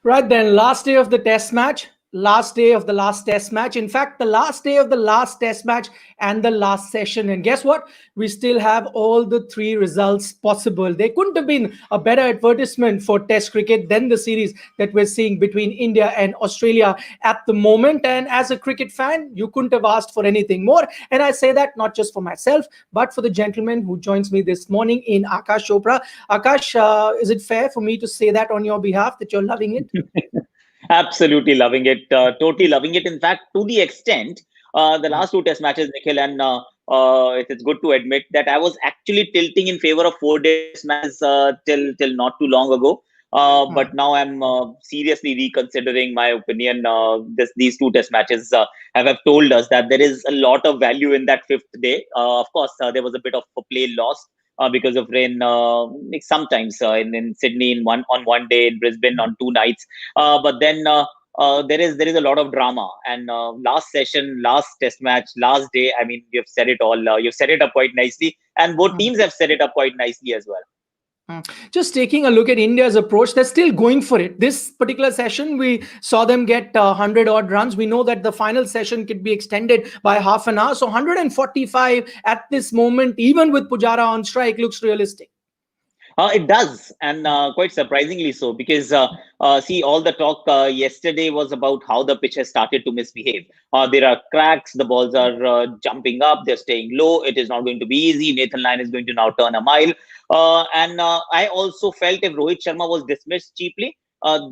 Right then, last day of the test match, last day of the last test match. In fact, the last day of the last test match and the last session. And guess what? We still have all the three results possible. There couldn't have been a better advertisement for test cricket than the series that we're seeing between India and Australia at the moment. And as a cricket fan, you couldn't have asked for anything more. And I say that not just for myself, but for the gentleman who joins me this morning in Akash Chopra. Akash, is it fair for me to say that on your behalf that you're loving it? Absolutely loving it. Totally loving it. In fact, to the extent, the Hmm. last two test matches, Nikhil, and it's good to admit that I was actually tilting in favor of 4 day test matches till not too long ago. But now I'm seriously reconsidering my opinion. These two test matches have told us that there is a lot of value in that fifth day. Of course, there was a bit of a play lost because of rain. Like sometimes in Sydney on one day, in Brisbane on 2 nights. But then there is a lot of drama. And last session, last test match, last day. I mean, you've said it all. You've set it up quite nicely, and both teams have set it up quite nicely as well. Just taking a look at India's approach, they're still going for it. This particular session, we saw them get 100 odd runs. We know that the final session could be extended by half an hour. So 145 at this moment, even with Pujara on strike, looks realistic. It does, and quite surprisingly so, because see, all the talk yesterday was about how the pitch has started to misbehave. There are cracks, the balls are jumping up, they're staying low. It is not going to be easy. Nathan Lyon is going to now turn a mile. And I also felt if Rohit Sharma was dismissed cheaply,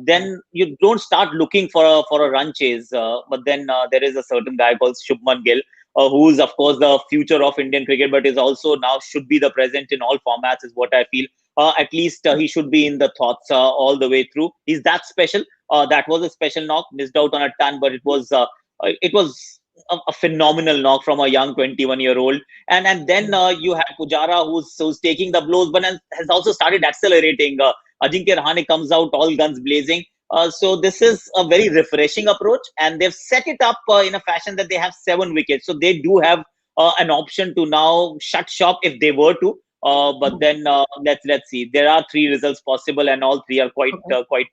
then you don't start looking for a run chase. But then there is a certain guy called Shubman Gill, who's of course the future of Indian cricket, but is also now should be the present in all formats, is what I feel. At least he should be in the thoughts all the way through. He's that special. That was a special knock, missed out on a ton, but it was a phenomenal knock from a young 21-year-old. And then you had Pujara, who's taking the blows, but has also started accelerating. Ajinkya Rahane comes out all guns blazing. So this is a very refreshing approach, and they've set it up in a fashion that they have 7 wickets, so they do have an option to now shut shop if they were to. But then let's see. There are three results possible, and all three are quite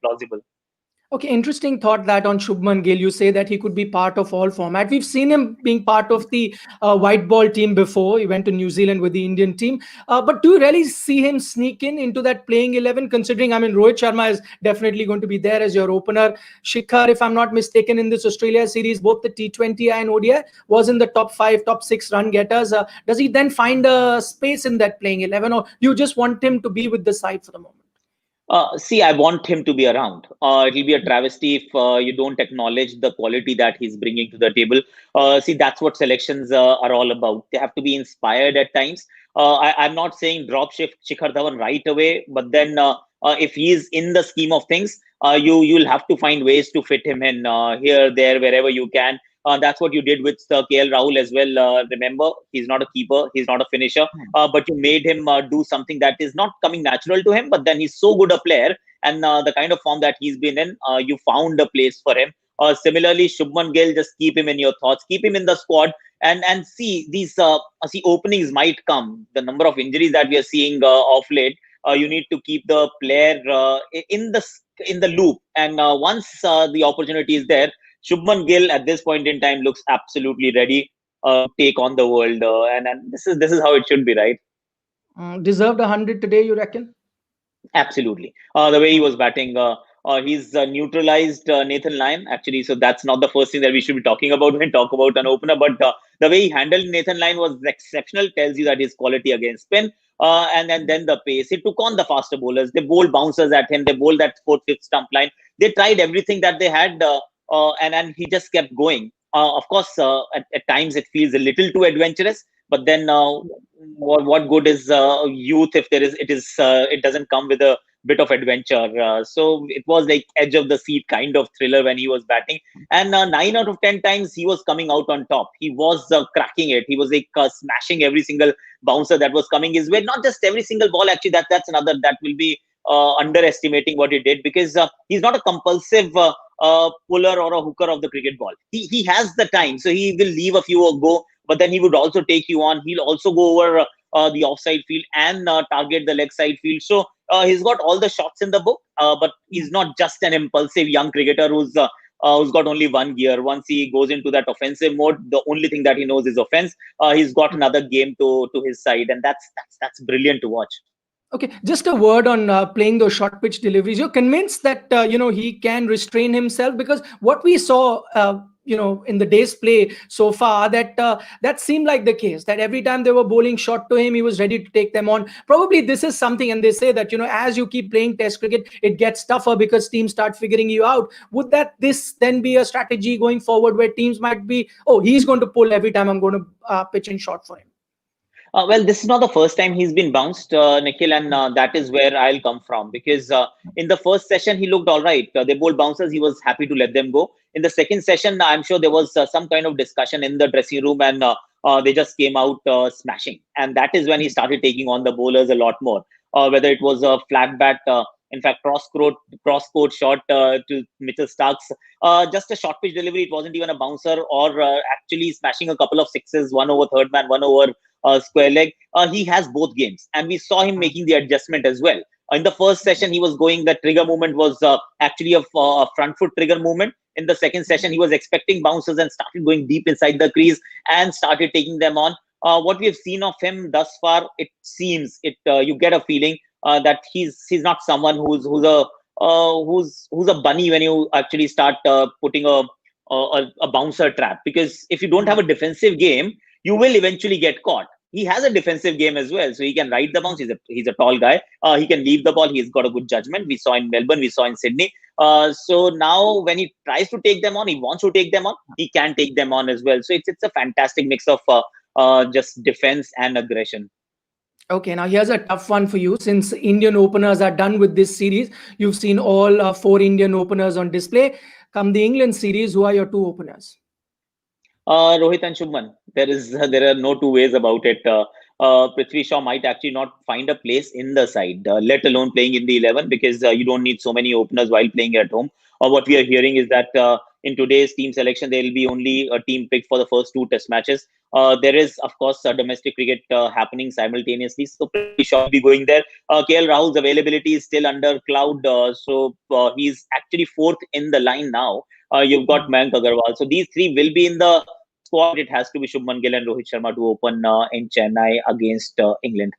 plausible. Okay, interesting thought that on Shubman Gill. You say that he could be part of all format. We've seen him being part of the white ball team before. He went to New Zealand with the Indian team. But do you really see him sneak in into that playing 11? Considering, I mean, Rohit Sharma is definitely going to be there as your opener. Shikhar, if I'm not mistaken, in this Australia series, both the T20 and ODI, was in the top 5, top 6 run getters. Does he then find a space in that playing 11, or you just want him to be with the side for the moment? See, I want him to be around. It'll be a travesty if you don't acknowledge the quality that he's bringing to the table. See, that's what selections are all about. They have to be inspired at times. I'm not saying drop shift Shikhar Dhawan right away, but then if he's in the scheme of things, you'll have to find ways to fit him in here, there, wherever you can. That's what you did with KL Rahul as well. Remember, he's not a keeper, he's not a finisher, but you made him do something that is not coming natural to him. But then he's so good a player, and the kind of form that he's been in, you found a place for him. Similarly, Shubman Gill, just keep him in your thoughts, keep him in the squad, and see these see openings might come. The number of injuries that we are seeing off late, you need to keep the player in the loop, and once the opportunity is there, Shubman Gill at this point in time looks absolutely ready to take on the world, and this is how it should be, right? Deserved 100 today, you reckon? Absolutely. The way he was batting, he's neutralized Nathan Lyon, actually. So that's not the first thing that we should be talking about when talk about an opener. But the way he handled Nathan Lyon was exceptional. Tells you that his quality against spin. And then the pace. He took on the faster bowlers. They bowled bouncers at him. They bowled that fourth, fifth stump line. They tried everything that they had, and he just kept going. Of course, at times it feels a little too adventurous. But then what good is youth if it doesn't come with a bit of adventure. So it was like edge of the seat kind of thriller when he was batting, and 9 out of 10 times he was coming out on top. He was cracking it. He was like smashing every single bouncer that was coming his way. Not just every single ball, actually. That's another that will be underestimating what he did, because he's not a compulsive puller or a hooker of the cricket ball. He has the time, so he will leave a few or go, but then he would also take you on. He'll also go over the offside field and target the leg side field. So He's got all the shots in the book, but he's not just an impulsive young cricketer who's got only one gear. Once he goes into that offensive mode, the only thing that he knows is offense. He's got another game to his side, and that's brilliant to watch. Okay, just a word on playing those short pitch deliveries. You're convinced that he can restrain himself, because what we saw, in the day's play so far, that seemed like the case. That every time they were bowling short to him, he was ready to take them on. Probably this is something, and they say that as you keep playing Test cricket, it gets tougher because teams start figuring you out. Would this then be a strategy going forward, where teams might be, oh, he's going to pull every time I'm going to pitch in short for him? Well, this is not the first time he's been bounced, Nikhil, and that is where I'll come from. Because in the first session, he looked all right. They bowled bouncers. He was happy to let them go. In the second session, I'm sure there was some kind of discussion in the dressing room, and they just came out smashing. And that is when he started taking on the bowlers a lot more. Whether it was a flat bat, in fact, cross-court shot to Mitchell Starks, just a short pitch delivery. It wasn't even a bouncer, or actually smashing a couple of sixes, one over third man, one over square leg. He has both games, and we saw him making the adjustment as well. In the first session, he was going, the trigger movement was actually a front foot trigger movement. In the second session, he was expecting bounces and started going deep inside the crease and started taking them on. What we have seen of him thus far, it seems, you get a feeling that he's not someone who's a bunny when you actually start putting a bouncer trap. Because if you don't have a defensive game, you will eventually get caught. He has a defensive game as well, so he can ride the bounce. He's a tall guy. He can leave the ball. He's got a good judgment. We saw in Melbourne. We saw in Sydney. So now when he tries to take them on, he wants to take them on. He can take them on as well. So it's a fantastic mix of just defense and aggression. Okay, now here's a tough one for you. Since Indian openers are done with this series, you've seen all 4 Indian openers on display. Come the England series, who are your 2 openers? Rohit and Shubman. There are no two ways about it. Prithvi Shaw might actually not find a place in the side, let alone playing in the 11, because you don't need so many openers while playing at home. What we are hearing is that in today's team selection, there will be only a team picked for the first 2 test matches. There is, of course, domestic cricket happening simultaneously, so Prithvi Shaw will be going there. KL Rahul's availability is still under cloud, so he's actually 4th in the line now. You've got Mayank Agarwal. So these 3 will be in the squad. It has to be Shubman Gill and Rohit Sharma to open in Chennai against England.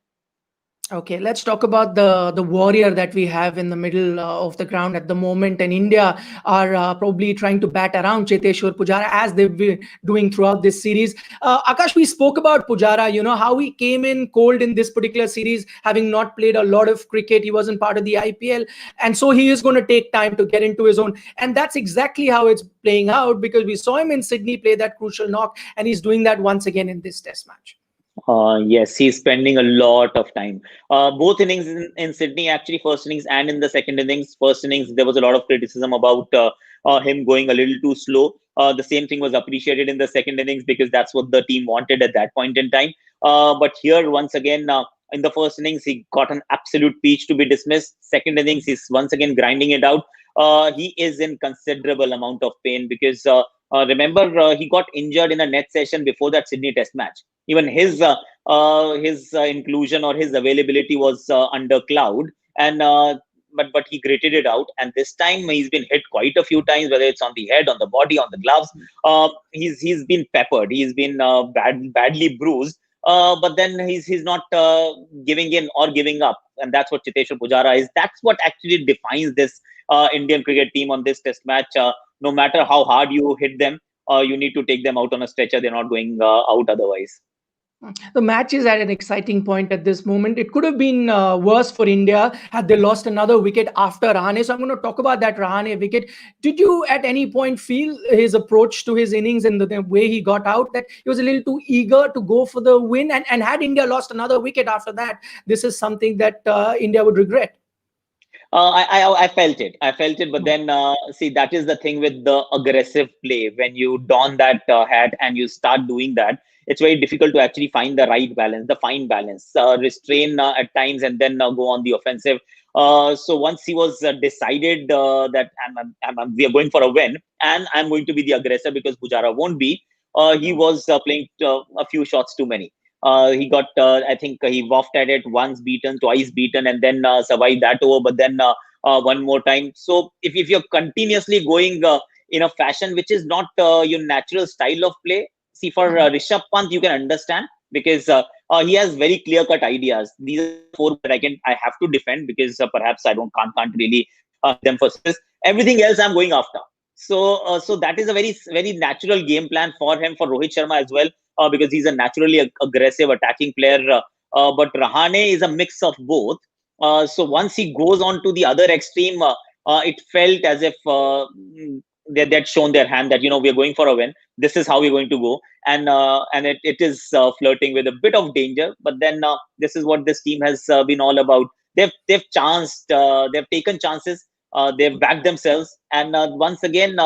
Okay, let's talk about the warrior that we have in the middle of the ground at the moment. And India are probably trying to bat around Cheteshwar Pujara, as they've been doing throughout this series. Akash, we spoke about Pujara, how he came in cold in this particular series, having not played a lot of cricket. He wasn't part of the IPL. And so he is going to take time to get into his own. And that's exactly how it's playing out, because we saw him in Sydney play that crucial knock, and he's doing that once again in this test match. Yes, he's spending a lot of time. Both innings in Sydney, actually, first innings and in the second innings. First innings, there was a lot of criticism about him going a little too slow. The same thing was appreciated in the second innings, because that's what the team wanted at that point in time. But here, once again, in the first innings, he got an absolute peach to be dismissed. Second innings, he's once again grinding it out. He is in considerable amount of pain, because remember, he got injured in a net session before that Sydney Test match. Even his inclusion or his availability was under cloud, and but he gritted it out. And this time he's been hit quite a few times, whether it's on the head, on the body, on the gloves. He's been peppered. He's been badly bruised. But then he's not giving in or giving up, and that's what Cheteshwar Pujara is. That's what actually defines this Indian cricket team on this test match. No matter how hard you hit them, you need to take them out on a stretcher. They're not going out otherwise. The match is at an exciting point at this moment. It could have been worse for India had they lost another wicket after Rahane. So I'm going to talk about that Rahane wicket. Did you at any point feel his approach to his innings and the way he got out, that he was a little too eager to go for the win? And had India lost another wicket after that, this is something that India would regret. I felt it. But then, see, that is the thing with the aggressive play. When you don that hat and you start doing that, it's very difficult to actually find the right balance, the fine balance, restrain at times, and then go on the offensive. So once he was decided that we are going for a win, and I'm going to be the aggressor because Pujara won't be, he was playing a few shots too many. He got, I think he wafted it once beaten, twice beaten, and then survived that over. But then one more time. So if you're continuously going in a fashion which is not your natural style of play, see for Rishabh Pant you can understand, because he has very clear-cut ideas. These are the four that I have to defend, because perhaps I can't really them for six. Everything else I'm going after. So that is a very natural game plan for him, for Rohit Sharma as well, because he's a naturally aggressive attacking player. But Rahane is a mix of both. So once he goes on to the other extreme, it felt as if they'd shown their hand that, we're going for a win. This is how we're going to go, and it is flirting with a bit of danger. But then this is what this team has been all about. They've chanced, they've taken chances, they've backed themselves, and once again.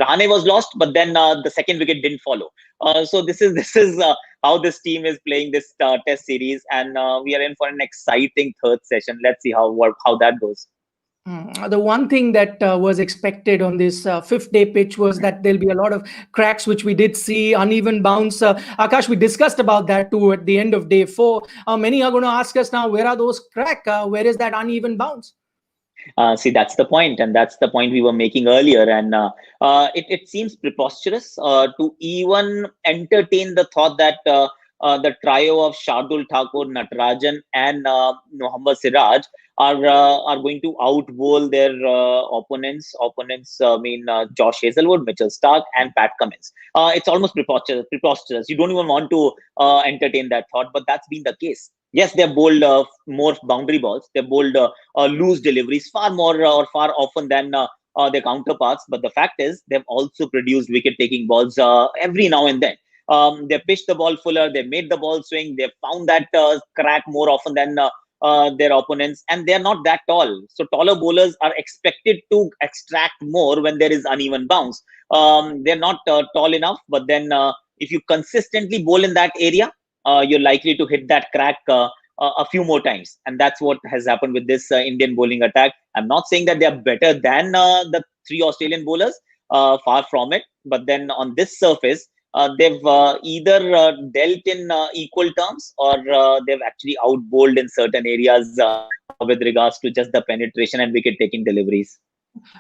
Rahane was lost, but then the second wicket didn't follow. So this is how this team is playing this Test series, and we are in for an exciting third session. Let's see how that goes. The one thing that was expected on this fifth day pitch was that there'll be a lot of cracks, which we did see, uneven bounce. Akash, we discussed about that too at the end of day 4. Many are going to ask us now, where are those cracks? Where is that uneven bounce? See, that's the point, and that's the point we were making earlier. And it seems preposterous to even entertain the thought that the trio of Shardul Thakur, Natarajan, and Mohammad Siraj are going to outbowl their opponents. Opponents mean Josh Hazelwood, Mitchell Starc, and Pat Cummins. It's almost preposterous. You don't even want to entertain that thought, but that's been the case. Yes, they've bowled more boundary balls. They've bowled loose deliveries far more or far often than their counterparts. But the fact is, they've also produced wicket-taking balls every now and then. They pitched the ball fuller. They made the ball swing. They found that crack more often than their opponents. And they're not that tall. So taller bowlers are expected to extract more when there is uneven bounce. They're not tall enough. But then if you consistently bowl in that area, you're likely to hit that crack a few more times. And that's what has happened with this Indian bowling attack. I'm not saying that they are better than the three Australian bowlers, far from it. But then on this surface, they've either dealt in equal terms, or they've actually outbowled in certain areas with regards to just the penetration and wicket-taking deliveries.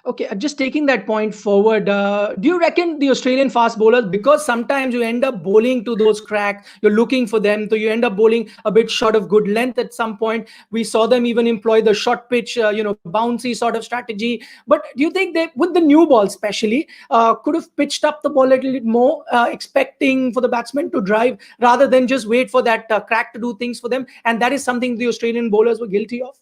Okay, just taking that point forward, do you reckon the Australian fast bowlers, because sometimes you end up bowling to those cracks, you're looking for them, so you end up bowling a bit short of good length at some point. We saw them even employ the short pitch, bouncy sort of strategy. But do you think they, with the new ball especially, could have pitched up the ball a little bit more, expecting for the batsman to drive rather than just wait for that crack to do things for them? And that is something the Australian bowlers were guilty of.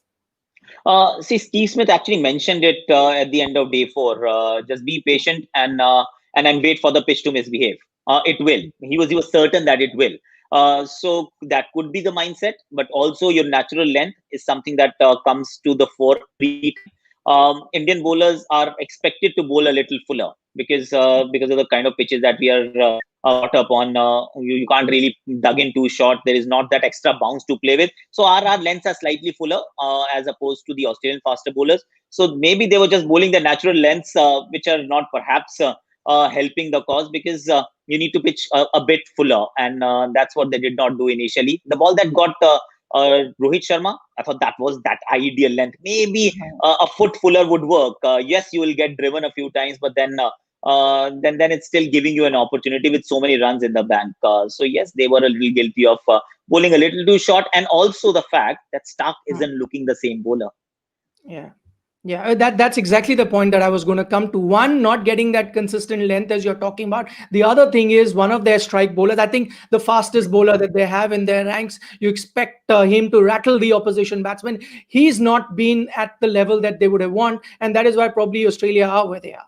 See, Steve Smith actually mentioned it at the end of day 4. Just be patient and wait for the pitch to misbehave. It will. He was certain that it will. So that could be the mindset, but also your natural length is something that comes to the fore. Indian bowlers are expected to bowl a little fuller because of the kind of pitches that we are brought up on. You can't really dug in too short. There is not that extra bounce to play with. So our lengths are slightly fuller as opposed to the Australian faster bowlers. So maybe they were just bowling the natural lengths, which are not perhaps helping the cause, because you need to pitch a bit fuller, and that's what they did not do initially. The ball that got Rohit Sharma, I thought that was that ideal length. Maybe a foot fuller would work. Yes, you will get driven a few times, but then it's still giving you an opportunity with so many runs in the bank. So yes, they were a little guilty of bowling a little too short, and also the fact that Starc isn't looking the same bowler. Yeah, that's exactly the point that I was going to come to. One, not getting that consistent length as you're talking about. The other thing is one of their strike bowlers, I think the fastest bowler that they have in their ranks, you expect him to rattle the opposition batsman. He's not been at the level that they would have won, and that is why probably Australia are where they are.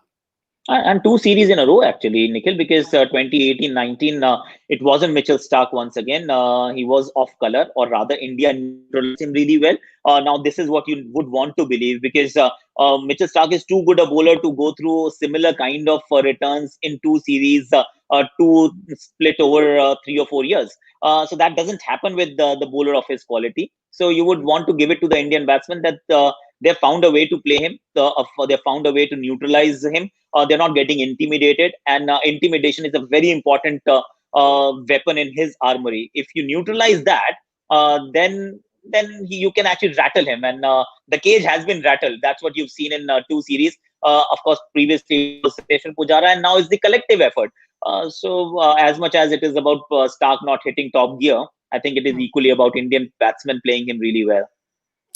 And 2 series in a row, actually, Nikhil, because 2018-19, it wasn't Mitchell Starc once again. He was off color, or rather, India neutralized him really well. Now, this is what you would want to believe, because Mitchell Starc is too good a bowler to go through similar kind of returns in 2 series, to split over 3 or 4 years. So that doesn't happen with the bowler of his quality. So you would want to give it to the Indian batsman that they found a way to play him. They found a way to neutralize him. They're not getting intimidated, and intimidation is a very important weapon in his armory. If you neutralize that, then you can actually rattle him. And the cage has been rattled. That's what you've seen in 2 series. Of course, previously it was Seshan Pujara, and now it's the collective effort. So as much as it is about Stark not hitting top gear, I think it is equally about Indian batsmen playing him really well.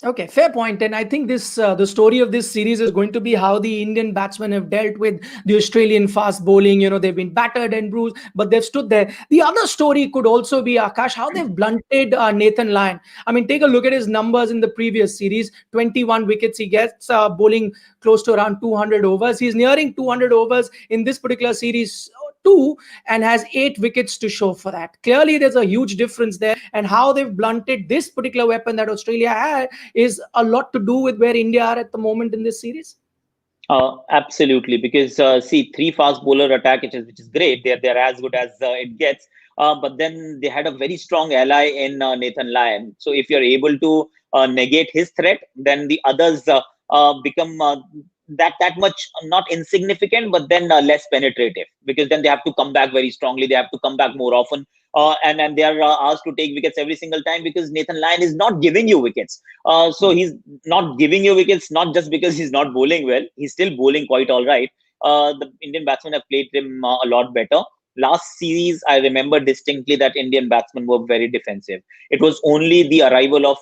Okay, fair point. And I think this the story of this series is going to be how the Indian batsmen have dealt with the Australian fast bowling. You know, they've been battered and bruised, but they've stood there. The other story could also be, Akash, how they've blunted Nathan Lyon. I mean, take a look at his numbers in the previous series. 21 wickets he gets, bowling close to around 200 overs. He's nearing 200 overs in this particular series too, and has 8 wickets to show for that. Clearly, there's a huge difference there, and how they've blunted this particular weapon that Australia had is a lot to do with where India are at the moment in this series. Absolutely, because see, 3 fast bowler attack, which is great. They're as good as it gets. But then they had a very strong ally in Nathan Lyon. So if you're able to negate his threat, then the others become that much not insignificant, but then less penetrative, because then they have to come back very strongly. They have to come back more often. And they are asked to take wickets every single time, because Nathan Lyon is not giving you wickets. So he's not giving you wickets, not just because he's not bowling well. He's still bowling quite all right. The Indian batsmen have played him a lot better. Last series, I remember distinctly that Indian batsmen were very defensive. It was only the arrival of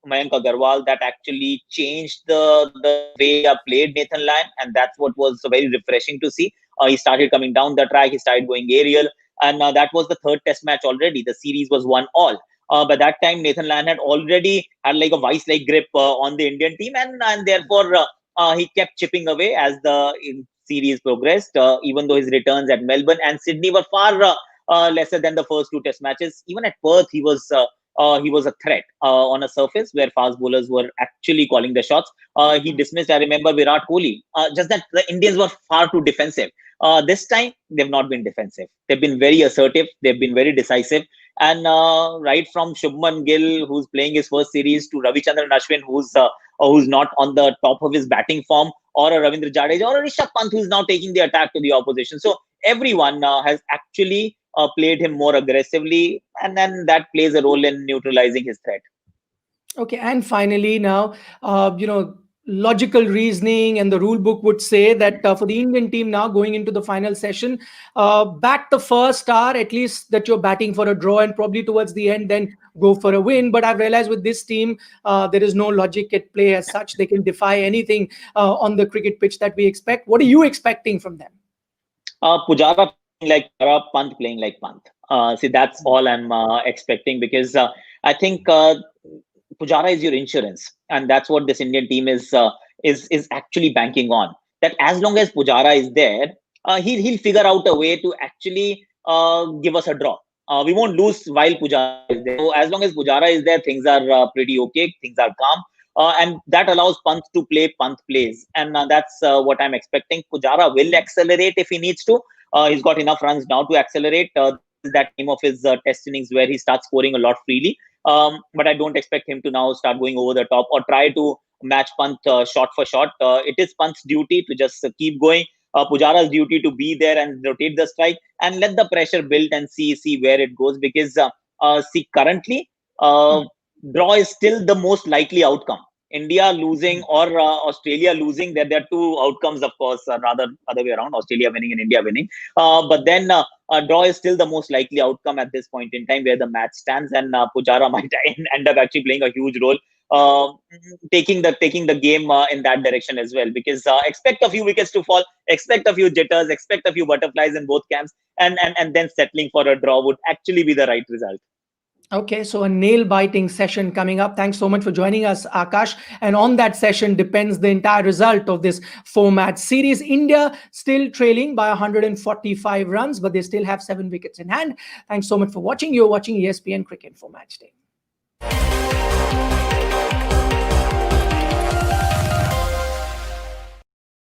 Mayank Agarwal that actually changed the way I played Nathan Lyon, and that's what was very refreshing to see. He started coming down the track, he started going aerial, and that was the 3rd test match already. The series was 1-1. By that time, Nathan Lyon had already had like a vice-like grip on the Indian team, and therefore he kept chipping away as the series progressed, even though his returns at Melbourne and Sydney were far lesser than the first 2 test matches. Even at Perth, he was a threat on a surface where fast bowlers were actually calling the shots. He dismissed, I remember, Virat Kohli. Just that the Indians were far too defensive. This time, they've not been defensive. They've been very assertive. They've been very decisive. And right from Shubman Gill, who's playing his first series, to Ravichandran Ashwin, who's not on the top of his batting form, or a Ravindra Jadeja, or a Rishabh Pant, who's now taking the attack to the opposition. So everyone has actually played him more aggressively, and then that plays a role in neutralizing his threat. Okay, and finally now, logical reasoning and the rule book would say that for the Indian team now going into the final session, bat the first hour, at least that you're batting for a draw, and probably towards the end then go for a win. But I've realized with this team, there is no logic at play as such. They can defy anything on the cricket pitch that we expect. What are you expecting from them? Pujara playing like Pujara, Pant playing like Pant. See, that's all I'm expecting, because I think Pujara is your insurance, and that's what this Indian team is actually banking on. That as long as Pujara is there, he'll figure out a way to actually give us a draw. We won't lose while Pujara is there. So as long as Pujara is there, things are pretty okay. Things are calm. And that allows Pant to play Pant plays. And that's what I'm expecting. Pujara will accelerate if he needs to. He's got enough runs now to accelerate. That time of his test innings where he starts scoring a lot freely. But I don't expect him to now start going over the top or try to match Pant shot for shot. It is Pant's duty to just keep going. Pujara's duty to be there and rotate the strike and let the pressure build and see where it goes. Because currently, draw is still the most likely outcome. India losing or Australia losing, there are 2 outcomes, of course, rather other way around, Australia winning and India winning. But then draw is still the most likely outcome at this point in time where the match stands, and Pujara might end up actually playing a huge role, taking the game in that direction as well. Because expect a few wickets to fall, expect a few jitters, expect a few butterflies in both camps, and then settling for a draw would actually be the right result. Okay, so a nail-biting session coming up. Thanks so much for joining us, Akash. And on that session depends the entire result of this 4-match series. India still trailing by 145 runs, but they still have 7 wickets in hand. Thanks so much for watching. You're watching ESPN Cricket for Match Day.